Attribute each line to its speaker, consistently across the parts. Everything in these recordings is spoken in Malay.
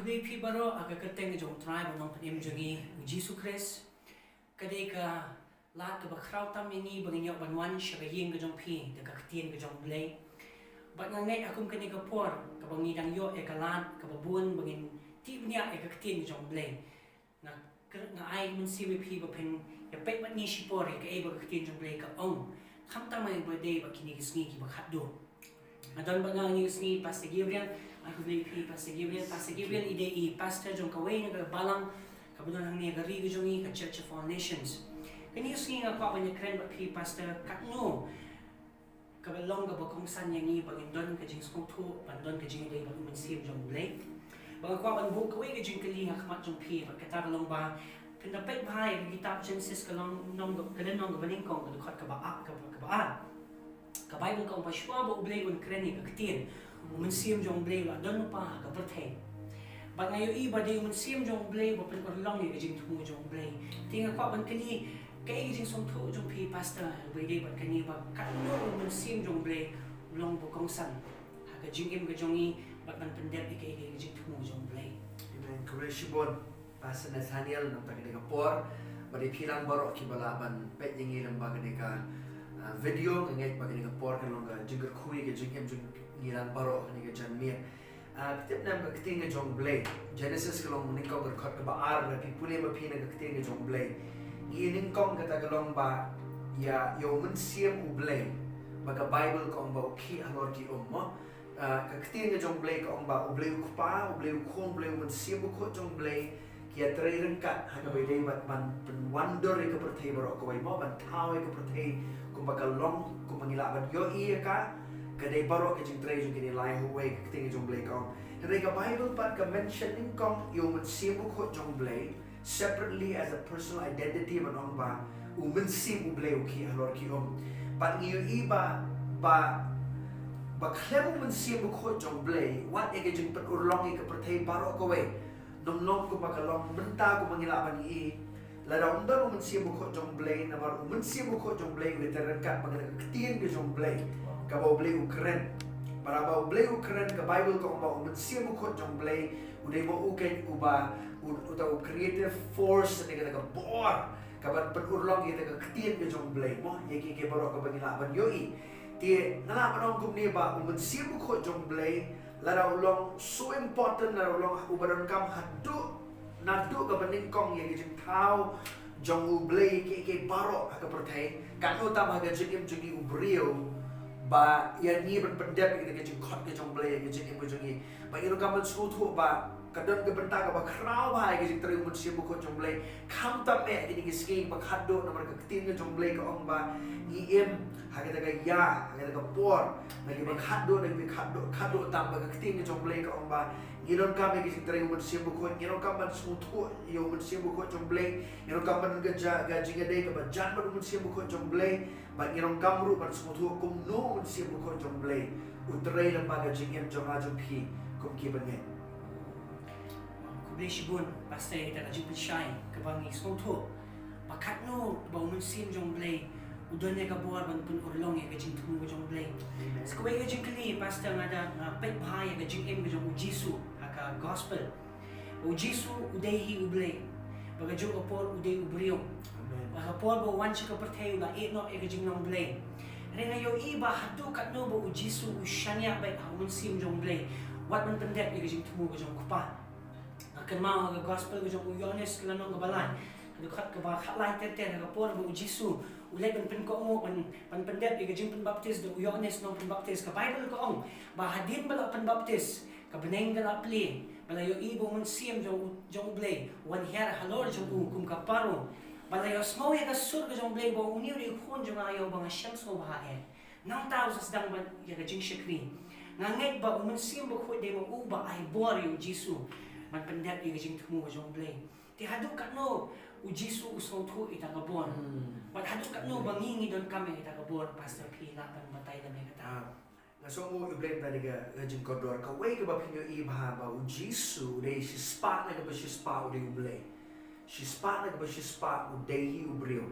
Speaker 1: Kubi baro aga kateng jong tribe nong panim jongi Jesus Christ kadai ka lat ka bakraw tam ini bangin yok banwan shaga ying ka jong pi de ka ktien ka jong blay bat ngangai akum kani ka por ka bangi dang yo e ka lat ka babun bangin ti bnya e ka ktien ka jong blay na ai mun si pi ba pen ya pek bat ni shi por ka e ba ka ktien jong blay ka ong kham tam mai ba de ba kini ki ki ba khat do adon ba ngang ni sngi pas Gabriel aku beli pi Pastor Gabriel ide I pastor jong kawai na balang kabudon hang ni gari jongi ka Church of All Nations kani usni nga pa banya kren ba pi pastor katno kabalong ga bakong san yang ni bagin don ka jing skong thu bandon ka jing ide ba mun sim jong blay ba kwa ban bu kawai ka jing kali nga khamat jong pi ba kata balong ba kanda pek bhai kitab Genesis kalong nong kaden nong baning kong ka khat ka ba ka Bible ka pa shwa ba blay un kren ni ka ktin mun sim jong blay la don pa ka perthe ba ngayo I ba de mun sim jong blay ba pen ko long ni jing thu jong blay tinga kwa ban kani ka I jing som thu jong pi pastor ba de ba kani ba ka no mun sim jong blay long bo kong san ha ka jing im ka jong I ba ban pen de ka jing thu jong blay
Speaker 2: amen kureshibon pastor Nathaniel nam ta ka por ba de philang baro ki bala ban pe jingi lam ba ka video ngai ba ka por ka long ka jing khui ka jing im jing ngilang baro ni ka jan mir kitip nam ka kting jong blay Genesis kalong ni ko khot ka ba ar na pi pule ma pi na ka kting jong blay I ning kong ka ta kalong ba ya yo mun siem u blay ba ka Bible kong ba ki anor ki mo ka kting jong blay kong ba u blay ku pa u blay ku blay mun siem ko jong blay kia trai rengkat ha ka ba dei bat ban wonder ka perthai baro ko bai mo ban thau ka perthai ku ba ka long ku mangila ban yo I ka kadai baro ka jing trai jung kini lai huwei ka ting jong blay kong kadai ka Bible pat ka mentioning kong yung mun simu ko jong blay separately as a personal identity manong ba umun simu blay uki halor ki pat ngiyo iba ba klem mun simu ko jong blay wat e ka jing pat urlong ka perthai baro ko wei nong ko ba ka long benta ko mangila ban I la undang mun simu ko jong blay na mar umun simu ko jong blay veteran kat magana ka tin ka jong blay ka ba blay ukren para ba blay ukren ka Bible ko ba umun simu ko jong blay uday mo uken uba utaw creative force ni ka bor ka ba urlong ita ka tin ka jong blay mo yeki ke baro ka bangila ban yoi ti ngala manong kum ni ba umun simu ko jong blay la ulong so important la ulong ubaron kam hadu nadu ka baning kong yeki jing tao jong u blay ke baro ka perthai kan utam ha ga jing jing ubrio ba yan ni ban pendep kita ke jing khot ke jong blay ke jing jing ba iro kaman sutu ba kadon ke benta ka ba kraw ba ke jing tri mun sim ko jong blay kham tam me ke ke ski ba khado na mar ka tin ke jong blay ka ong ba I em ha ke ta ka ya ha ke ta ka por na ke ba khado na ke khado tam ba ka tin ke jong blay ka ong ba ngiron kam ke jing tri mun sim ko ngiron kam ban sutu yo mun sim ko jong blay ngiron kam ban ga jing dei ka ba jan ba mun sim ko jong blay ba ngiron kam ru ban sutu kum no mun sim ko jong blay utray lang ba ga jing em jong a jong pi kum ki ban ngai
Speaker 1: kubli shibun pastor ita ka jing shai ka bangi skong thu pakat no ba mun sim jong blay udon ya ka buar ban pun urlong ya ka jing thu jong blay skawai ka jing kali pastor ngada pek bhai ka jing em ka jong jisu ka gospel o jisu uday hi ublay baga jong apor uday ubriyo baga por ba wan chika perthai la e no e ka jing nong blay renga yo iba hadu kat no ba o jisu ushanya ba mun sim jong blay wat man pendek e ka jing thu ka jong kupa akan mau ka gospel ka jong uyones ka nong ka balai ka khat ka ba khat lai ter ka por ba o jisu ulay pen ko mo pan pendek e ka jing pen baptist do uyones nong pen baptist ka bible ko ong ba hadin bala pen baptist kabeneng dala pli balayo ibo mun sim jong blay wan her halor jong kum kaparo balayo smo ya ka sur ka jong blay bo uniu ri khon jong ayo bang syam so ba e nang tao sa dang ban ya ka jing shakri nganget ba mun sim bo khoi de mo uba ai bor yo jisu man pendak ya ka jing thumu jong blay ti hadu ka no u jisu usong thu ita ka bon but hadu ka no bangingi don kami ita ka bon pastor pi la pan batay na me ka
Speaker 2: so mo iblem tadi ka jing kodor ka way ka ba pinyo iba ba u jisu de si spa na ka ba si spa u de ublay si spa na ka ba si spa u de hi ubrio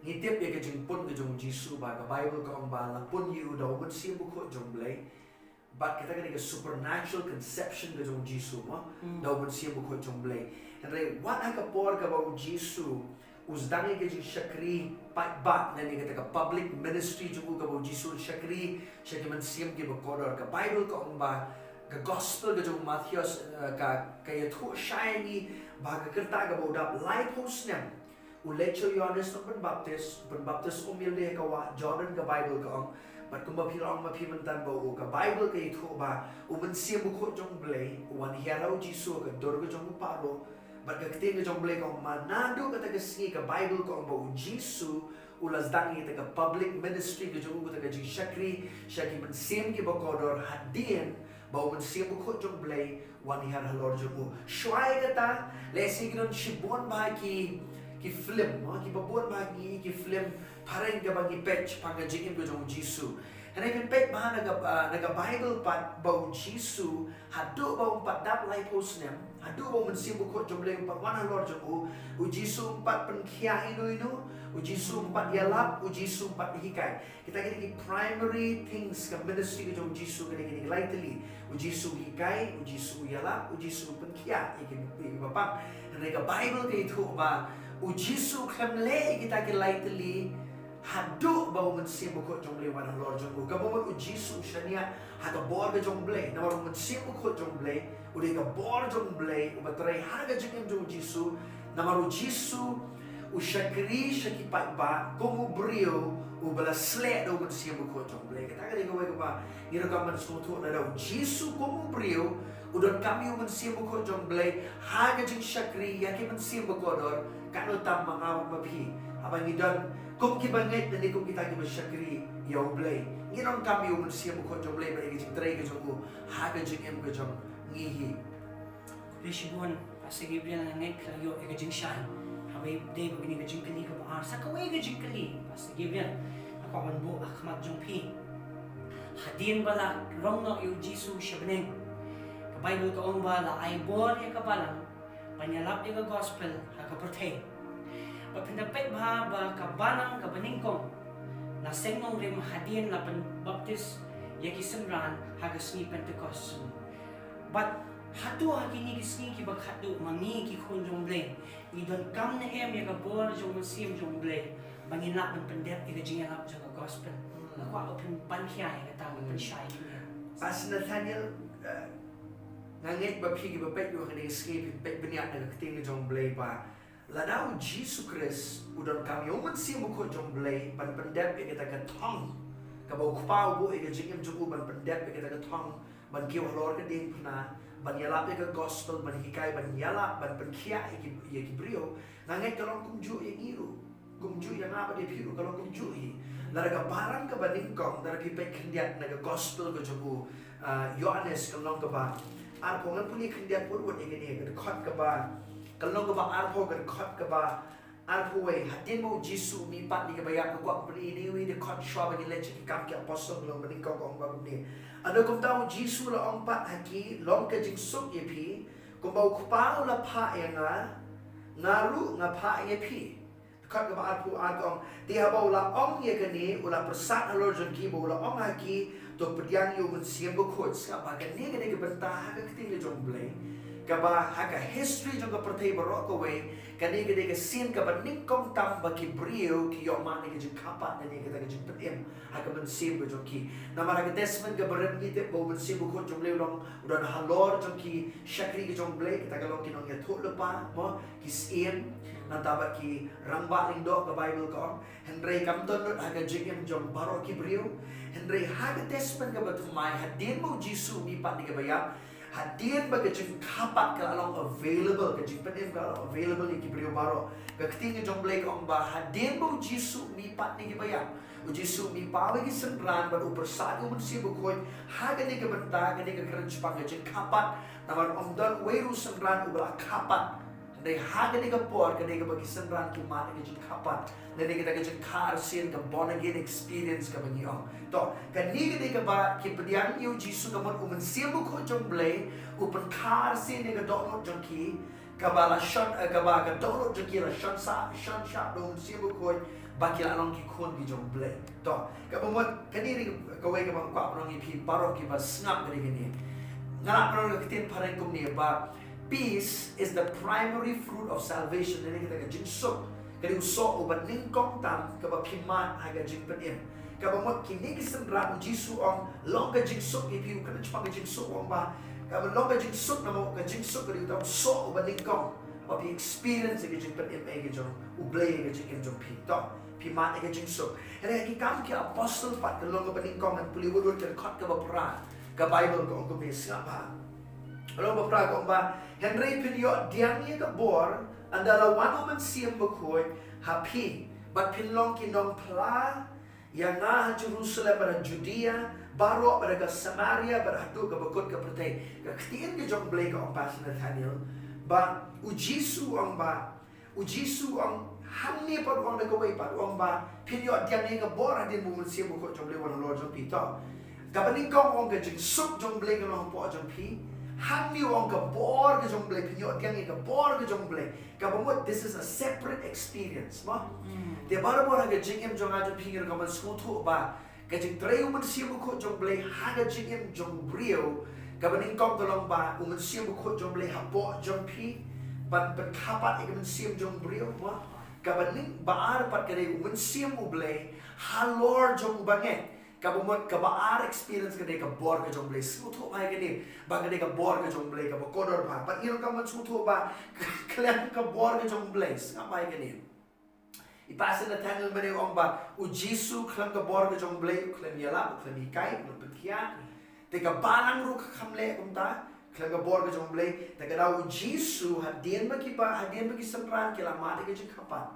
Speaker 2: ngitip ya ka jing pun ka jong jisu ba ka Bible ka ong ba la pun yu da u sim ko jong blay but kita kan supernatural conception ke jong Jisu mo daw man siya buko jong blay and what ka por ka ba Jisu uzdangi ke jing shakri ba na ni ka public ministry jong ka ba Jisu shakri siya man siya ke ba kodor ka Bible ka ong ba ka gospel ka jong Matthew ka kaya thu shiny ba ka kerta ka ba udap lighthouse niya ulecho Yohanes ng Baptist umilde ka wa Jordan ka Bible ka ong but kung mapilong mapimantan ba o ka Bible ka ito ba umansiya mo ko jong blay uwan hiyaraw Jisu ka dorgo jong paro but kakting ka jong blay kung manado ka tagasingi ka Bible ka ba o Jisu ulas dangi taga public ministry ka jong taga jing shakri shaki mansim ki ba kodor hadien ba umansiya mo ko jong blay uwan hiyaraw Lord jong mo shuay ka ta lesi ginon shibon ba ki film ki babon ba ki film parang ka bang ipetch pangajingin ko jong Jisu. And I can pet ba naga Bible pat ba Jisu hado ba pat dap lighthouse nem hado ba man sibo ko jong leng pat wana Lord jong u Jisu pat penkia ino u Jisu pat yalap u Jisu pat hikay. Kita kini primary things ka ministry ko jong Jisu kini lightly u Jisu hikay u Jisu yalap u Jisu penkia ikin bapang. And naga Bible kay ito ba u Jisu kemle kita kini lightly hado ba man sibo ko jong le wana Lord jong ga mo u Jisu shania hata bor ga jong ble na man sibo ko jong ble u de ga bor jong ble u batray haga jong Jisu na maru Jisu u shakri shaki pa ba como brio u bala sle do man sibo ko jong ble kita ga ga ba ngira ka man sutu na daw Jisu como brio u don kami man sibo ko jong ble haga jong shakri yaki man sibo ko dor kano tam mga mapi abang idon kung kibangit na kung kita kiba syakri yaw blay nginon kami umun siya mo ko jong blay ba igit tray ka jong ko haga jing em ka jong ngihi
Speaker 1: Bishibon Pastor Gabriel na nek layo ega jing shan habay day ba gini ka jing kali ka ba sa kaway ka jing kali Pastor Gabriel ako man bo akmat jong pi hadin bala rong no yu Jisu siya beneng ka Bible ka ong bala ay bor ya ka balang panyalap ya ka gospel ha ka pertay Pagpindapit ba kabanang kabaningkong na sengnong rim hadin na panbaptis yaki semran hagas ni Pentecost. But hatu hakini kisni ki baghatu mangi ki kunjong blay. Idon kam na em yaka bor jong masim jong blay. Mangina pan pandep ika jingalap jong gospel. Nakwa open panhya yaka tawag pansyay niya.
Speaker 2: As Nathaniel ngangit ba pigi ba pet yo kani escape pet biniak na kating jong blay pa Ladaw Jisu Christ udon kami umat siya mo ko jong blay pan pandep ikita katong kabaw kupaw bo ikajingim jong ban pandep ikita katong ban kiwalor ka din na ban yalap ka gospel ban hikay ban yalap ban pankia ikibrio nangay kalong kumju yung iro kumju yung apa di piro kalong kumju laraga parang ka ba ningkong daraga ipay kandiat naga gospel ko jong Yohanes kalong ka ba arpo nga puni kandiat purwad ikini kadakot ka ba Kalong ka ba arpo ka kot ka ba arpo way hatin mo Jisu mi pat ni ka ba yak ko pri ni wi de kot shwa ba ni leche ki kam ki apostol lo maning ko ba ni ano kung tawo Jisu la ong pat haki long ka jing suk ye pi kung ba ku pa la pa ya nga ngaru nga pa ye pi kot ka ba arpo atong ti ha ba la ong ye kani ula prasad lo jon ki ba ula ong haki to pediang yu mun siam ko kot sa ba ka ni ka benta ka kiting le jong blay kaba haka history jong ka pertay barok away kani gede ka sin ka ba ningkong tam ba ki brio ki yo man ni jing kapat na ni ka jing petim haka man sim jong ki na maraga desman ka baran ni te bo man sim ko jong le long udan halor jong ki shakri ka jong blay kita galong kinong ya thot pa mo ki sim na taba ki rangba ling do ka Bible ko Henry kamton not haka jing jong barok ki brio Henry haka desman ka ba tumay hadin mo Jisu mi pat ni ka bayap Hadin ba kajing kapat ka along available kajing panim ka along available ni kibrio baro kakting ka jong blake ong ba hadin mo Jisu mi pat ni kibayam o Jisu mi pawe ki sendran ba upersado man siya bukoy haga ni kabanta ka ni kakrunch pa kajing kapat naman om don wayru sendran ubala kapat Dai haga ni kapor ka ni kabagi sendran kumana kajing kapat na ni kita kajing karsin ka born again experience ka banyo to kani ka ba kipadiang yu Jisu kamon uman simu ko jong blay upan karsin ni ka dono jong ki kabala shot kabala ka dono jong ki la shot sa shot shot do simu ko bakil along ki khon ki jong ble to ka bomot kani ri ka wai ka bang kwa nong iphi paro ki ba snap gani gani ngala pro ka tin pharai kum ni ba peace is the primary fruit of salvation ni kita ka jing sok kani uso uban ning kong tam ka ba phima ha ga jing pen em ka bomot kini ki sendra jisu ong long ka jing sok iphi ka chpa ka jing sok ong ba ka long ka jing sok na mo ka jing sok ka ri ta so uban ning kong ba pi experience ka jing pen em ga jong uble ga jing em jong pi to Pima ega jingsuk. Hera ki kam ki apostle pat kelong ka paning kong at puliwudul kan khot ka bapra. Ka Bible ko ko mes apa. Alo bapra ko ba Henry pinyo diani ka bor andala wano man siem bakoy happy. But pinlong ki nong pla yang nga Jerusalem para Judea baro para ka Samaria para hatu ka bakot ka pretay. Ka ktiin ki jong blay ka ang Pastor Nathaniel ba ujisu ang Hamni pad wang nagaway pad wang ba pinyo diyan nga bora din mo siya mo ko jong lewan lo jong pito kapaning kong wang ka jing suk jong ble ka no po jong pi hamni wang ka bor ka jong ble pinyo diyan nga bor ka jong ble kapamot this is a separate experience mo de bara bora ka jing em jong ajo pingir ka man skuto ba ka jing treo man siya mo ko jong ble ha ka jing em jong brio kapaning kong tolong ba uman siya mo ko jong ble ha po jong pi ban kapat ikaman siya jong brio mo kabaning baar pat kadai uman siam ublay halor jong banget kabumot kabaar experience kadai ka bor ka jong blay suto ay gani ba kadai ka bor ka jong blay ka kodor pa pat ilo ka man suto ba klan ka bor ka jong blay apa ay gani ipasa na tanil mani ong ba ujisu klan ka bor ka jong blay klan yala klan ikay klan petkia te ka balang ru ka kamle kumta Klang bor ka jong blay taga daw Jisu hadien bagi sendran kila mati ka jing kapan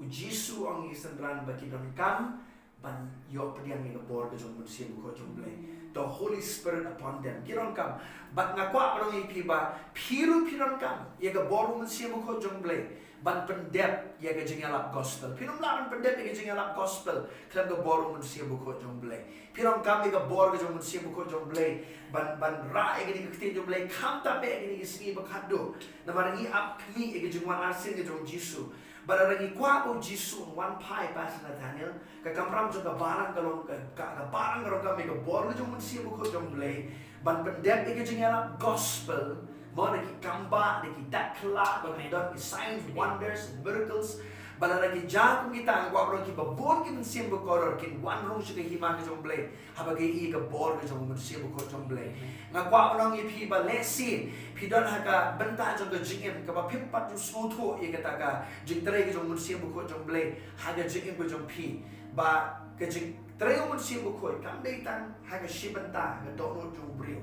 Speaker 2: Jisu ang sendran bagi don kam ban yo pediang ni bor ka jong manusia ko jong blay the Holy Spirit upon them kiron kam bat ngakwa parang ipi ba piru piron kam ye ka bor manusia ko jong blay ban pendep ye ka jing alap gospel pinum lawan pendep ye ka jing alap gospel klang bor manusia ko jong blay piron kam ye ka bor ka jong manusia ko jong blay ban ra e gini kiti jom lay kam tape e gini sini bakado na marangi ap kmi e gini wan arsin e jom Jisu bararangi kwa o Jisu wan pai Pastor Nathaniel ka kamram jom ka barang kalong ka barang kalong kami ka bor jom mansia buko jom lay ban pendep e gini alap gospel mo na ki kamba na ki dakla ban medon ki signs wonders and miracles balaragi jakum kita ang wabro ki babon ki mansia buko kin wan rong siya ka hima ka jom lay habagay i ka bor ka jom mansia buko jom lay nga kwa nong ipi ba lesi pidon haka benta jong ka jingem ka ba pippat jong smoto i kata ka jing tre ka jong mansia buko jong blay haga jingem ko jong pi ba ka jing tre jong mansia buko kam deitan haga shibanta ka dono jong brio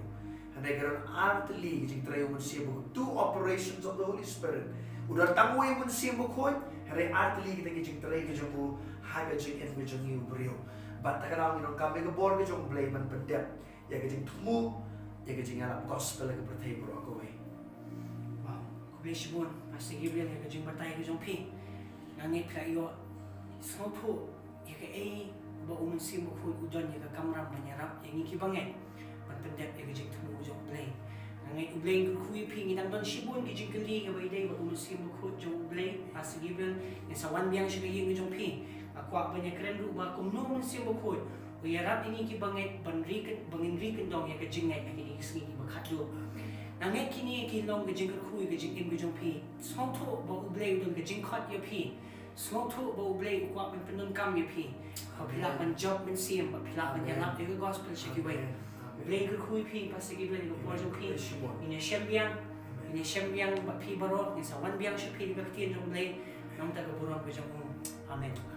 Speaker 2: hanay karon artli jing tre jong mansia buko two operations of the Holy Spirit udar tangway mansia buko hare artli kita jing tre ka jong haga jingem ko jong brio ba takarang inong kami ka bor ka jong blay man pendep ya ka jing tumu ya ka jing alap gospel ka pertay bro ako eh
Speaker 1: wow kubless bon Pastor Gabriel ya ka jing batay ka jong pi nangit ka iyo sopo ya ka ba umun sim ko udon ya ka kamram manyarap yang ikibangay pan pendep ya ka jing tumu jong blay nangit ublay ko kuy pi ngitang don shibon ka jing kali ka ba iday ba umun sim ko jong blay Pastor Gabriel ya sa wan biyang siya ka yung jong pi ako banyak keren ba kung no man siya bukod uyarap ini ki bangit bangin riken dong ya kajingay na kini kisngi ki bakadlo nangay kini ki long kajing kuy kajing im kajong pi smoto ba ublay udon kajing kot ya pi smoto ba ublay ukwa man penun kam ya pi pila man job man siyam pila man yarap ya gospel siya ki way ublay kuy pi Pastor Gabriel ko po jong pi ina siyambiyang ba pi barot sa wan biyang siya pi di baktiyan jong ublay nang taga buron kajong amen